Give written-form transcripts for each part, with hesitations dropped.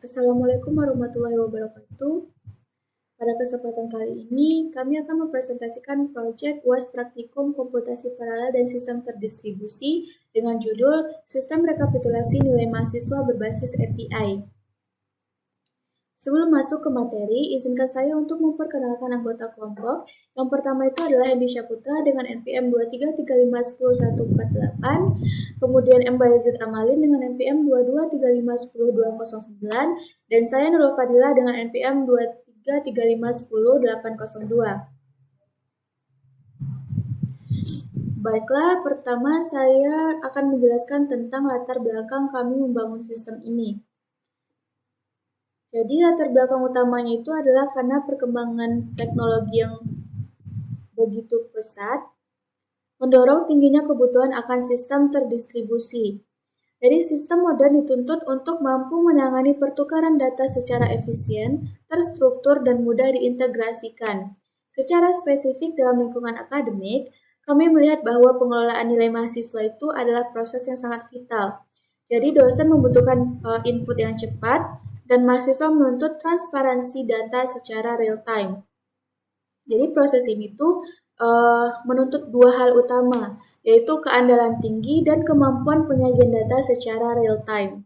Assalamualaikum warahmatullahi wabarakatuh. Pada kesempatan kali ini, kami akan mempresentasikan proyek UAS Praktikum Komputasi Paralel dan Sistem Terdistribusi dengan judul Sistem Rekapitulasi Nilai Mahasiswa Berbasis API. Sebelum masuk ke materi, izinkan saya untuk memperkenalkan anggota kelompok. Yang pertama itu adalah Hendi Syaputra dengan NPM 23351018, kemudian M. Bayazid Amalin dengan NPM 22351029, dan saya Nurul Fadila dengan NPM 2335100802. Baiklah, pertama saya akan menjelaskan tentang latar belakang kami membangun sistem ini. Jadi latar belakang utamanya itu adalah karena perkembangan teknologi yang begitu pesat, mendorong tingginya kebutuhan akan sistem terdistribusi. Jadi sistem modern dituntut untuk mampu menangani pertukaran data secara efisien, terstruktur, dan mudah diintegrasikan. Secara spesifik dalam lingkungan akademik, kami melihat bahwa pengelolaan nilai mahasiswa itu adalah proses yang sangat vital. Jadi dosen membutuhkan input yang cepat, dan mahasiswa menuntut transparansi data secara real time. Jadi proses ini tuh menuntut dua hal utama, yaitu keandalan tinggi dan kemampuan penyajian data secara real time.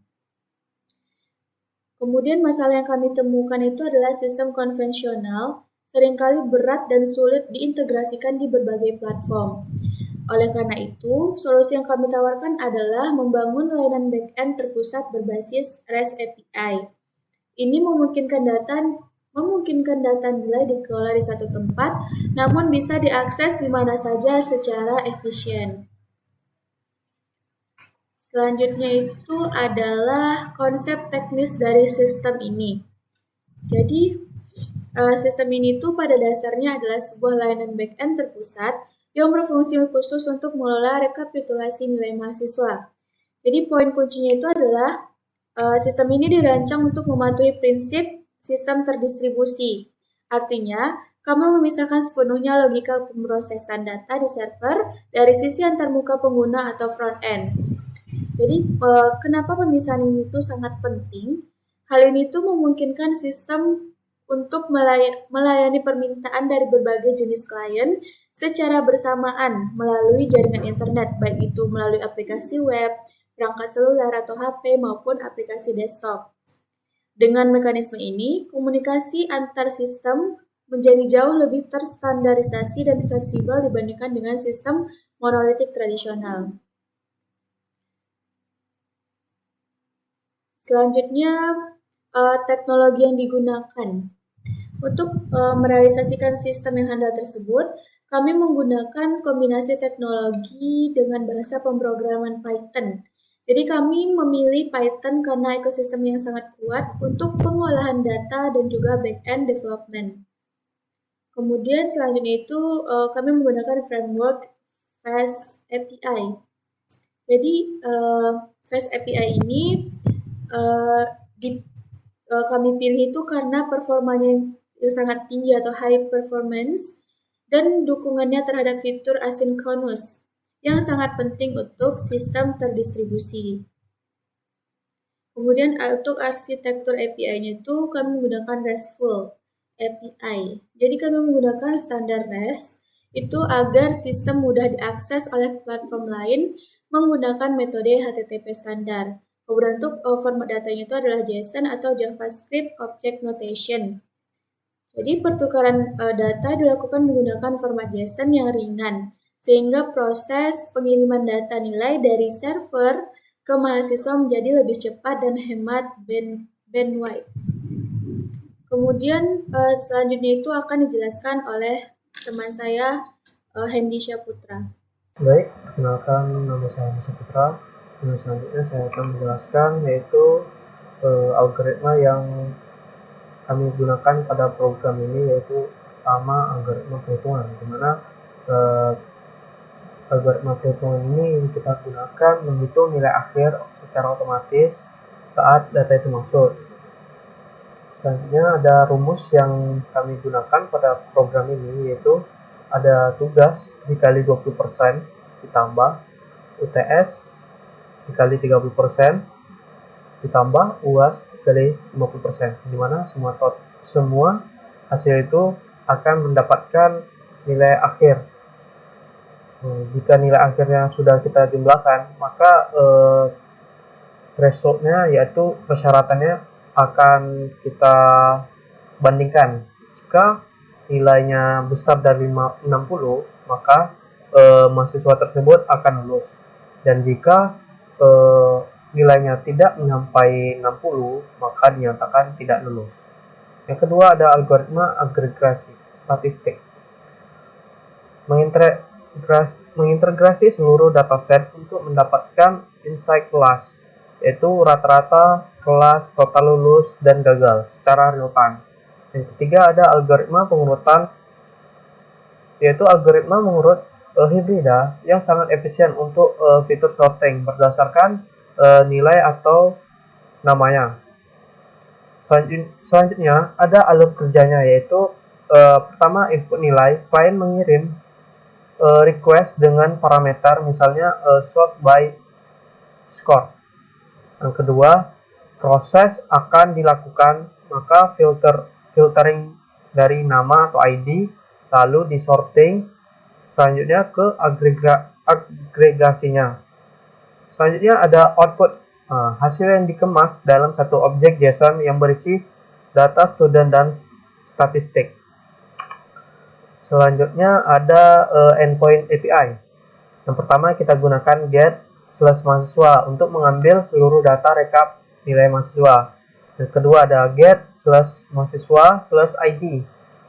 Kemudian masalah yang kami temukan itu adalah sistem konvensional seringkali berat dan sulit diintegrasikan di berbagai platform. Oleh karena itu, solusi yang kami tawarkan adalah membangun layanan back-end terpusat berbasis REST API. Ini memungkinkan data nilai dikelola di satu tempat, namun bisa diakses di mana saja secara efisien. Selanjutnya itu adalah konsep teknis dari sistem ini. Jadi, sistem ini tuh pada dasarnya adalah sebuah layanan back-end terpusat yang berfungsi khusus untuk mengelola rekapitulasi nilai mahasiswa. Jadi, poin kuncinya itu adalah sistem ini dirancang untuk mematuhi prinsip sistem terdistribusi. Artinya, kami memisahkan sepenuhnya logika pemrosesan data di server dari sisi antarmuka pengguna atau front-end. Jadi, kenapa pemisahan ini itu sangat penting? Hal ini tuh memungkinkan sistem untuk melayani permintaan dari berbagai jenis klien secara bersamaan melalui jaringan internet, baik itu melalui aplikasi web, perangkat seluler atau HP maupun aplikasi desktop. Dengan mekanisme ini, komunikasi antar sistem menjadi jauh lebih terstandarisasi dan fleksibel dibandingkan dengan sistem monolitik tradisional. Selanjutnya, teknologi yang digunakan. Untuk merealisasikan sistem yang handal tersebut, kami menggunakan kombinasi teknologi dengan bahasa pemrograman Python. Jadi kami memilih Python karena ekosistem yang sangat kuat untuk pengolahan data dan juga back-end development. Kemudian selanjutnya itu kami menggunakan framework Fast API. Jadi Fast API ini kami pilih itu karena performanya yang sangat tinggi atau high performance dan dukungannya terhadap fitur asynchronous yang sangat penting untuk sistem terdistribusi. Kemudian untuk arsitektur API-nya itu kami menggunakan RESTful API. Jadi kami menggunakan standar REST itu agar sistem mudah diakses oleh platform lain menggunakan metode HTTP standar. Kemudian untuk format datanya itu adalah JSON atau JavaScript Object Notation. Jadi pertukaran data dilakukan menggunakan format JSON yang ringan, sehingga proses pengiriman data nilai dari server ke mahasiswa menjadi lebih cepat dan hemat bandwidth. Kemudian selanjutnya itu akan dijelaskan oleh teman saya, Hendi Syaputra. Baik, perkenalkan nama saya Hendi Syaputra. Dan selanjutnya saya akan menjelaskan yaitu algoritma yang kami gunakan pada program ini, yaitu pertama algoritma perhitungan, di mana algoritma perhitungan ini kita gunakan menghitung nilai akhir secara otomatis saat data itu masuk. Selanjutnya ada rumus yang kami gunakan pada program ini, yaitu ada tugas dikali 20% ditambah UTS dikali 30% ditambah UAS kali 50%, di mana semua hasil itu akan mendapatkan nilai akhir. Jika nilai akhirnya sudah kita jumlahkan, maka thresholdnya yaitu persyaratannya akan kita bandingkan. Jika nilainya besar dari 60, maka mahasiswa tersebut akan lulus. Dan jika nilainya tidak mencapai 60, maka dinyatakan tidak lulus. Yang kedua ada algoritma agregasi statistik. Mengintegrasi seluruh dataset untuk mendapatkan insight kelas, yaitu rata-rata kelas, total lulus, dan gagal secara real time. Yang ketiga ada algoritma pengurutan, yaitu algoritma mengurut hibrida yang sangat efisien untuk fitur sorting berdasarkan nilai atau namanya. Selanjutnya ada alur kerjanya, yaitu pertama input nilai, klien mengirim request dengan parameter misalnya sort by score. Yang kedua, proses akan dilakukan, maka filtering dari nama atau ID, lalu disorting, selanjutnya ke agregasinya. Selanjutnya ada output, hasil yang dikemas dalam satu objek JSON yang berisi data student dan statistik. Selanjutnya ada endpoint API. Yang pertama kita gunakan get/mahasiswa untuk mengambil seluruh data rekap nilai mahasiswa. Yang kedua ada get/mahasiswa/ID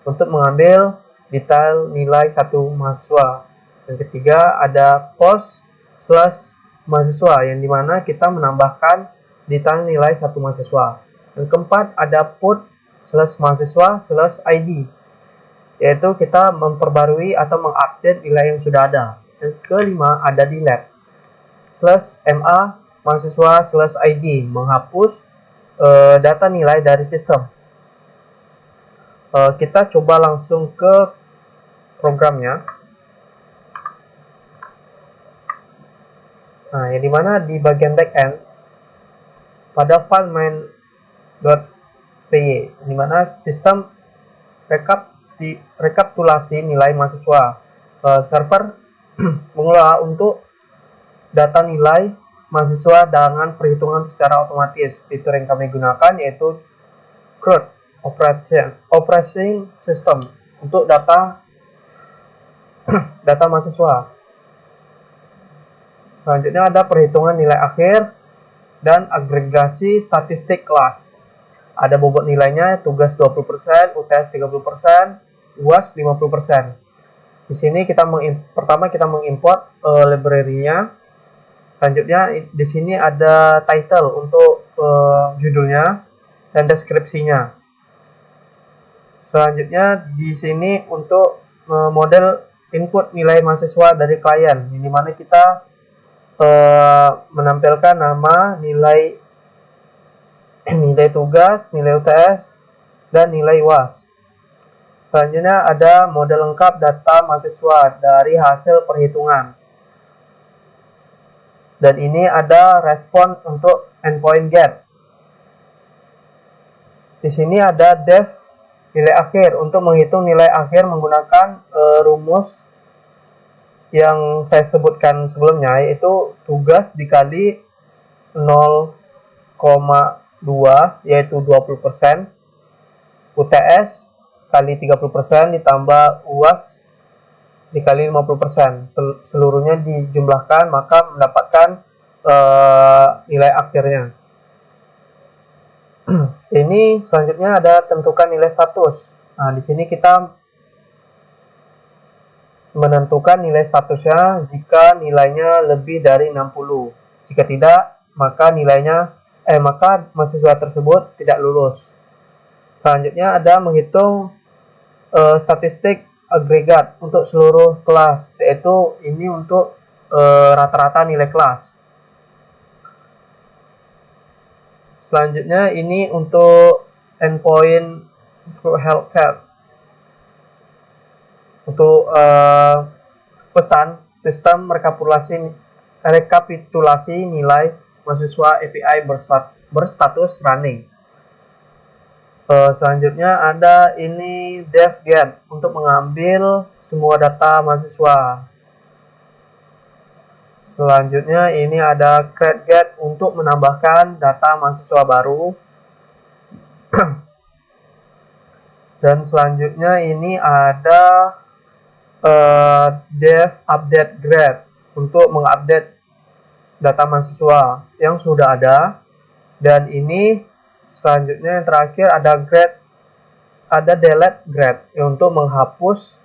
untuk mengambil detail nilai satu mahasiswa. Yang ketiga ada post/mahasiswa yang dimana kita menambahkan detail nilai satu mahasiswa. Yang keempat ada put/mahasiswa/ID, yaitu kita memperbarui atau mengupdate nilai yang sudah ada. Yang kelima ada delete/ma mahasiswa/ID, menghapus data nilai dari sistem. Kita coba langsung ke programnya. Nah, yang dimana di bagian backend pada file main.py, dimana sistem rekapitulasi nilai mahasiswa. Server mengelola untuk data nilai mahasiswa dengan perhitungan secara otomatis. Fitur yang kami gunakan yaitu CRUD operating system untuk data mahasiswa. Selanjutnya ada perhitungan nilai akhir dan agregasi statistik kelas. Ada bobot nilainya, tugas 20%, UTS 30%, UAS 50%. Di sini pertama kita mengimport library-nya. Selanjutnya di sini ada title untuk judulnya dan deskripsinya. Selanjutnya di sini untuk model input nilai mahasiswa dari klien, di mana kita menampilkan nama, nilai tugas, nilai UTS, dan nilai UAS. Selanjutnya ada model lengkap data mahasiswa dari hasil perhitungan. Dan ini ada respon untuk endpoint get. Di sini ada def nilai akhir untuk menghitung nilai akhir menggunakan rumus yang saya sebutkan sebelumnya, yaitu tugas dikali 0,2 yaitu 20%, UTS kali 30% ditambah UAS dikali 50%. Seluruhnya dijumlahkan maka mendapatkan nilai akhirnya. Ini selanjutnya ada tentukan nilai status. Nah, di sini kita menentukan nilai statusnya jika nilainya lebih dari 60. Jika tidak, maka mahasiswa tersebut tidak lulus. Selanjutnya ada menghitung statistik agregat untuk seluruh kelas, yaitu ini untuk rata-rata nilai kelas. Selanjutnya ini untuk endpoint healthcare. Untuk pesan sistem rekapitulasi nilai mahasiswa API berstatus running. Selanjutnya ada ini dev-get untuk mengambil semua data mahasiswa. Selanjutnya ini ada create-get untuk menambahkan data mahasiswa baru. Dan selanjutnya ini ada dev update grade untuk mengupdate data mahasiswa yang sudah ada. Dan ini selanjutnya yang terakhir ada delete grade untuk menghapus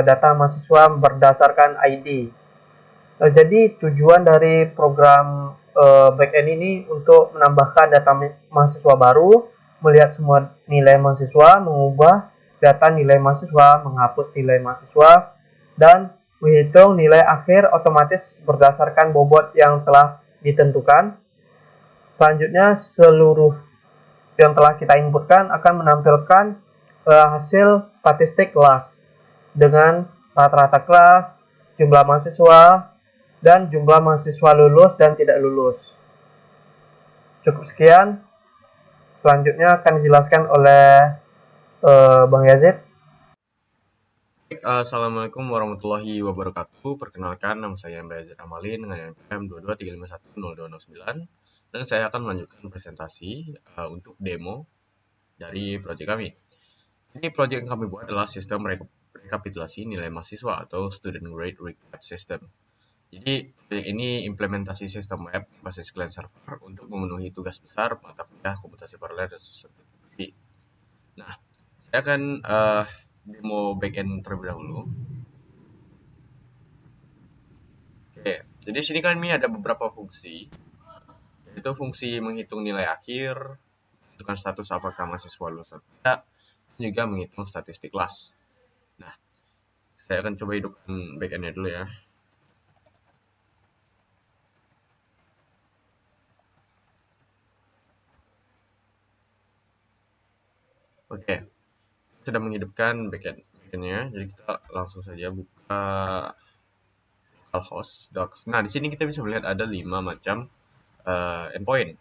data mahasiswa berdasarkan ID. Jadi tujuan dari program backend ini untuk menambahkan data mahasiswa baru, melihat semua nilai mahasiswa, mengubah data nilai mahasiswa, menghapus nilai mahasiswa, dan menghitung nilai akhir otomatis berdasarkan bobot yang telah ditentukan. Selanjutnya seluruh yang telah kita inputkan akan menampilkan hasil statistik kelas dengan rata-rata kelas, jumlah mahasiswa, dan jumlah mahasiswa lulus dan tidak lulus. Cukup sekian. Selanjutnya akan dijelaskan oleh Bang Yazid. Assalamualaikum warahmatullahi wabarakatuh. Perkenalkan, nama saya Mbak Yazid Amalin dengan NPM 223510209 dan saya akan melanjutkan presentasi untuk demo dari proyek kami. Ini proyek yang kami buat adalah sistem rekapitulasi nilai mahasiswa atau Student Grade Recap System. Jadi, proyek ini implementasi sistem web berbasis client server untuk memenuhi tugas besar mata kuliah komputasi paralel dan sistem teknologi. Nah, saya akan demo backend terlebih dahulu. Oke, jadi sini kami ada beberapa fungsi, yaitu fungsi menghitung nilai akhir, menentukan status apakah mahasiswa lulus atau tidak, dan juga menghitung statistik kelas. Nah, saya akan coba hidupkan backend-nya dulu ya. Oke, sudah menghidupkan backend-nya, jadi kita langsung saja buka localhost docs. Nah, di sini kita bisa melihat ada 5 macam endpoint.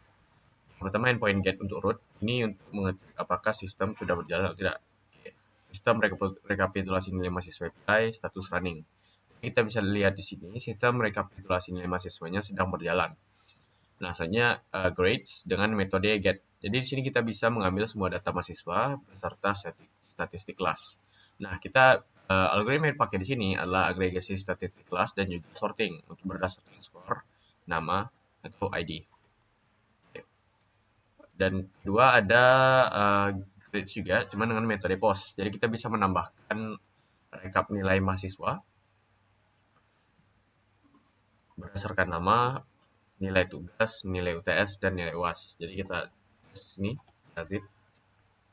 Yang pertama endpoint get untuk root, ini untuk mengecek apakah sistem sudah berjalan atau tidak. Sistem rekapitulasi nilai mahasiswa API status running. Kita bisa lihat di sini sistem rekapitulasi nilai mahasiswanya sedang berjalan. Nah, selanjutnya grades dengan metode get. Jadi di sini kita bisa mengambil semua data mahasiswa beserta statistik kelas. Nah, kita algoritma yang dipakai di sini adalah agregasi statistik kelas dan juga sorting untuk berdasarkan skor, nama, atau ID. Dan kedua ada grades juga, cuma dengan metode post. Jadi kita bisa menambahkan rekap nilai mahasiswa berdasarkan nama, nilai tugas, nilai UTS, dan nilai UAS. Jadi kita sini Yazid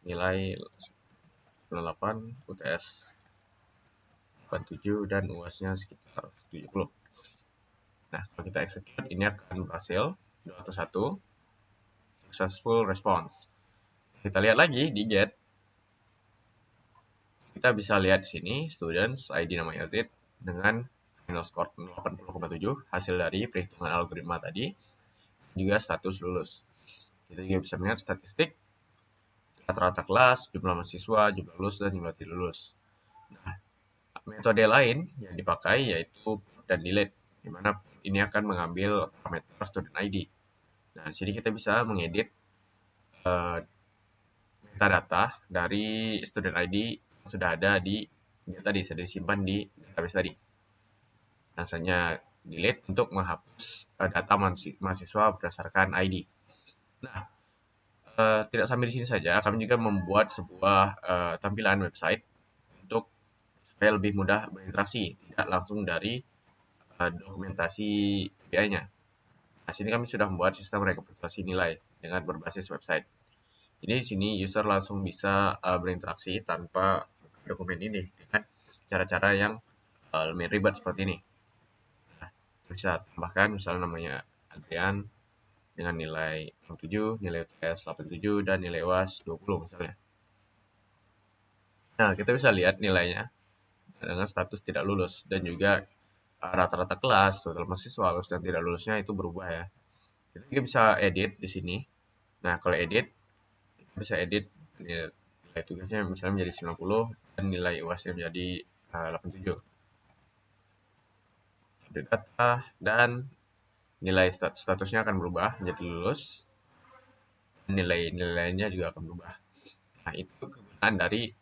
nilai 98, UTS 87, dan UAS-nya sekitar 70. Nah, kalau kita execute, ini akan berhasil 201 successful response. Kita lihat lagi di get. Kita bisa lihat di sini students ID nama Yazid dengan final score 80,7 hasil dari perhitungan algoritma tadi, juga status lulus. Kita juga bisa melihat statistik rata-rata kelas, jumlah mahasiswa, jumlah lulus, dan jumlah tidak lulus. Nah, metode lain yang dipakai yaitu put dan delete, di mana ini akan mengambil parameter student ID. Nah, di sini kita bisa mengedit metadata dari student ID yang sudah ada di tadi, sudah disimpan di database tadi. Rasanya delete untuk menghapus data mahasiswa berdasarkan ID. Nah, tidak sampai di sini saja, kami juga membuat sebuah tampilan website untuk supaya lebih mudah berinteraksi, tidak langsung dari dokumentasi API-nya. Nah, sini kami sudah membuat sistem rekapitulasi nilai dengan berbasis website. Jadi di sini user langsung bisa berinteraksi tanpa dokumen ini dengan cara-cara yang lumayan ribet seperti ini. Nah, bisa tambahkan misalnya namanya Adrian dengan nilai 67, nilai UTS 87, dan nilai UAS 20 misalnya. Nah, kita bisa lihat nilainya dengan status tidak lulus dan juga rata-rata kelas, total mahasiswa lulus dan tidak lulusnya itu berubah ya. Kita juga bisa edit di sini Nah, kalau edit, kita bisa edit nilai tugasnya misalnya menjadi 90 dan nilai UASnya menjadi 87. Update data dan nilai statusnya akan berubah menjadi lulus. Nilai-nilainya juga akan berubah. Nah, itu kegunaan dari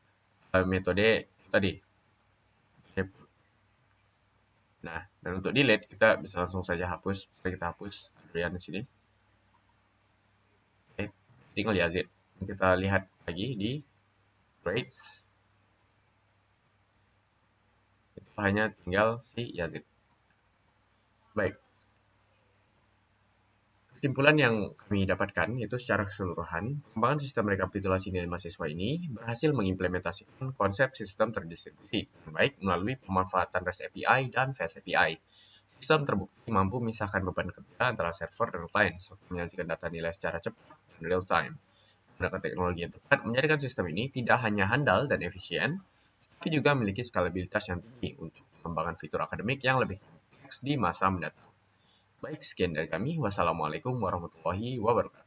metode tadi. Nah, dan untuk delete kita bisa langsung saja hapus. Kita hapus Adrian di sini. Oke, tinggal Yazid. Kita lihat lagi di grades. Itu hanya tinggal si Yazid. Baik. Kesimpulan yang kami dapatkan yaitu secara keseluruhan, pengembangan sistem rekapitulasi nilai mahasiswa ini berhasil mengimplementasikan konsep sistem terdistribusi dengan baik melalui pemanfaatan REST API dan Fast API. Sistem terbukti mampu memisahkan beban kerja antara server dan klien, serta menyajikan data nilai secara cepat dan real time. Menggunakan teknologi yang tepat, menjadikan sistem ini tidak hanya handal dan efisien, tapi juga memiliki skalabilitas yang tinggi untuk pengembangan fitur akademik yang lebih kompleks di masa mendatang. Baik, sekian dari kami. Wassalamualaikum warahmatullahi wabarakatuh.